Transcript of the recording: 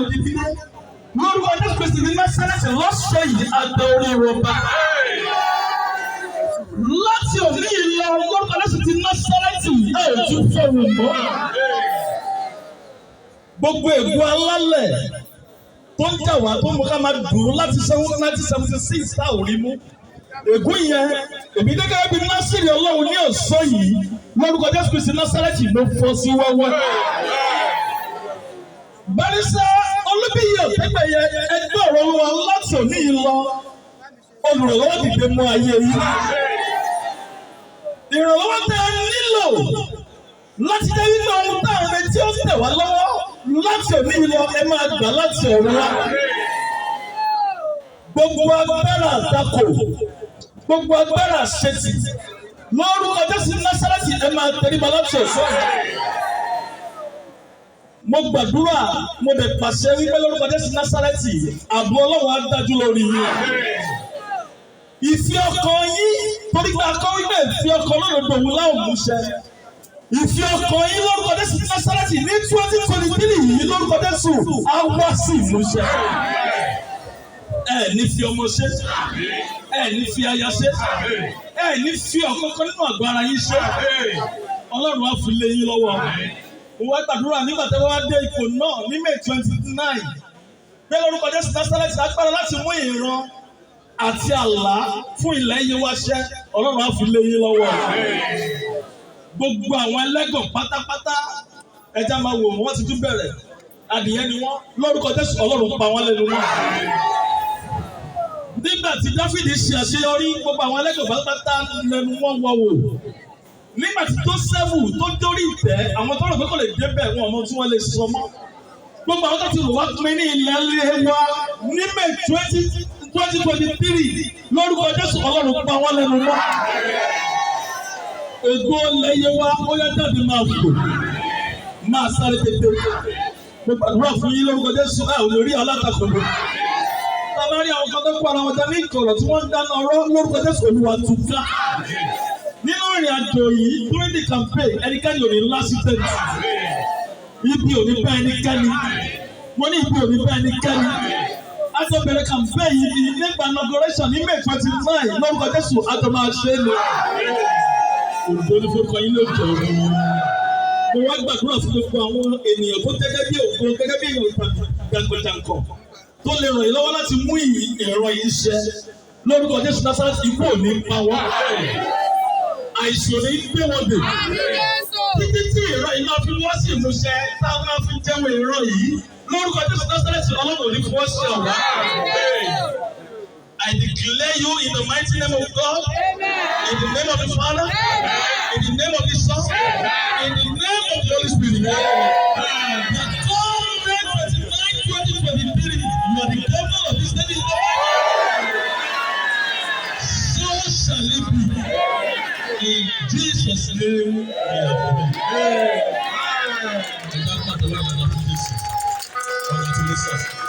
dídílé. Lórúkọ Jésù Kristi ní Násárẹ́tì lọ́sọ̀ yìí àgbẹ̀ orí rọ̀bà. Láti òní ìlọ lórúkọ Jésù ti Násárẹ́tì ẹ̀ ò tún fọ̀rọ̀ mọ́. Gbogbo ègbò alálẹ̀ tó ń jà wá tó mú ká máa dùn láti 1976 tá ò rí mú. Ègún yẹn èmi gẹ́gẹ́ bí Násìrì Ọlọ́run ní ọ̀sán yìí lórúkọ Jésù Kristi Násárẹ́tì ló fọ́ sí wẹ́wẹ́. Barisa Olúbíyì Ọ̀tẹ́gbẹ̀yẹ ẹgbẹ́ ọ̀rọ̀ wa láti òní lọ olùrànlọ́wọ́ dìde mọ́ ayé yìí. Ìrànlọ́wọ́ tẹ́ ẹ nílò láti jẹ́ wípé ohun tá à ń retí ó tẹ̀ wá lọ́wọ́ láti òní lọ ẹ máa gbà láti ọ̀run wá. Gbogbo agbára àtakò, gbogbo agbára àṣetì lórúkọ Jésù Násárẹ́tì ẹ máa tẹríba láti ọ̀sán. Mo gbàdúrà mo lè pàṣẹ wípé lórúkọ Jésù Násárẹ́tì ààbò Ọlọ́run á dájú lórí yín. Ìfi ọkàn yín torí pé akọ́ wípé ìfi ọkàn lọ́dọ̀ òun láwọn múṣẹ. Ìfi ọkàn yín lórúkọ Jésù Násárẹ́tì ní 2023 yìí lórúkọ Jésù á wá sí ìmúṣẹ. Ẹ ní fi ọmọ ṣe, ẹ ní fi aya ṣe, ẹ ní fi ọ̀kọ̀ọ̀kan nínú àgọ́ ara yín ṣe. Ọlọ́run á fi lé yín lọ́wọ́. Mo wá gbàdúrà nígbà tí wọ́n wá dé ipò náà ní May 29. Pé lórúkọ Jésù Násárẹ́tì lágbára láti mú ìran àti àlá fún ilẹ̀ yín wá ṣẹ. Ọlọ́run á fi lé yín lọ́wọ́. Gbogbo àwọn ẹlẹ́gàn pátápátá ẹja máa wò wọ́n ti tún bẹ̀rẹ̀. Adìyẹ ni wọ́n lórúkọ Jésù Ọlọ́run pa wọ́n lẹ́nu wọn. Nígbà tí Dáfídì ṣe àṣeyọrí gbogbo àwọn ẹlẹ́gàn pátápátá lẹ́nu wọn wọ̀ wò. Nígbà tí Jósẹ́fù tó dórí ìtẹ́ àwọn tó rò pé kò lè débẹ̀ wọn ọmọ tí wọ́n lè sọ mọ́. Gbogbo àwọn tó ti rò wá pín ní ilẹ̀ ilé wa ní May 2023 lórúkọ Jésù Ọlọ́run pa wọ́n lẹ́nu mọ́. Ògo lẹ́yẹ wa ó yá jáde máa fò máa sáré tètè. Mo gbàdúrà fún yín lórúkọ Jésù ẹ̀ ò lè rí alátakò lò. Bàbá rí àwọn kan tó kó ara wọn jẹ ní ìkọ̀rọ̀ tí wọ́n ń dáná ọ̀rọ̀ lórúkọ Jésù Olúwa tún ká. Nínú ìrìn àjò yìí during the campaign ẹnikẹ́ni ò ní lásìtẹ́ǹtì. Ibi ò ní bá ẹnikẹ́ni. Mo ní ibi ò ní bá ẹnikẹ́ni. Àjọbẹ̀rẹ̀ campaign yìí nígbà inauguration ní May 29 lórúkọ Jésù àjọ máa ṣe é lò. Òǹdó ní fún kan yín ló jọ òun. Mo wá gbàdúrà fún gbogbo àwọn ènìyàn tó gẹ́gẹ́ bí Ògùn gẹ́gẹ́ bí èèyàn jàǹkànjàǹkàn tó lè ràn yín lọ́wọ́ láti mú ẹ̀rọ yìí ṣẹ. Lórúkọ Jésù Násárẹ́tì ikú ò ní pa wá. Àìsàn ní gbé wọn dè. Títí tí ìran yìí máa fi wọ́n sí ìmúṣẹ táwọn máa fi jẹ́wọ́ ìran yìí. Lórúkọ Jésù Násárẹ́tì Ọlọ́run ò ní fi wọ́n sí ọ̀rá. I declare you in the mighty name of God, in the name of the Father, in the name of the Son, in the name of the Holy Spirit. The government 2023, you are the governor of this state. So shall it be. In Jesus' name, we have prayed. Congratulations.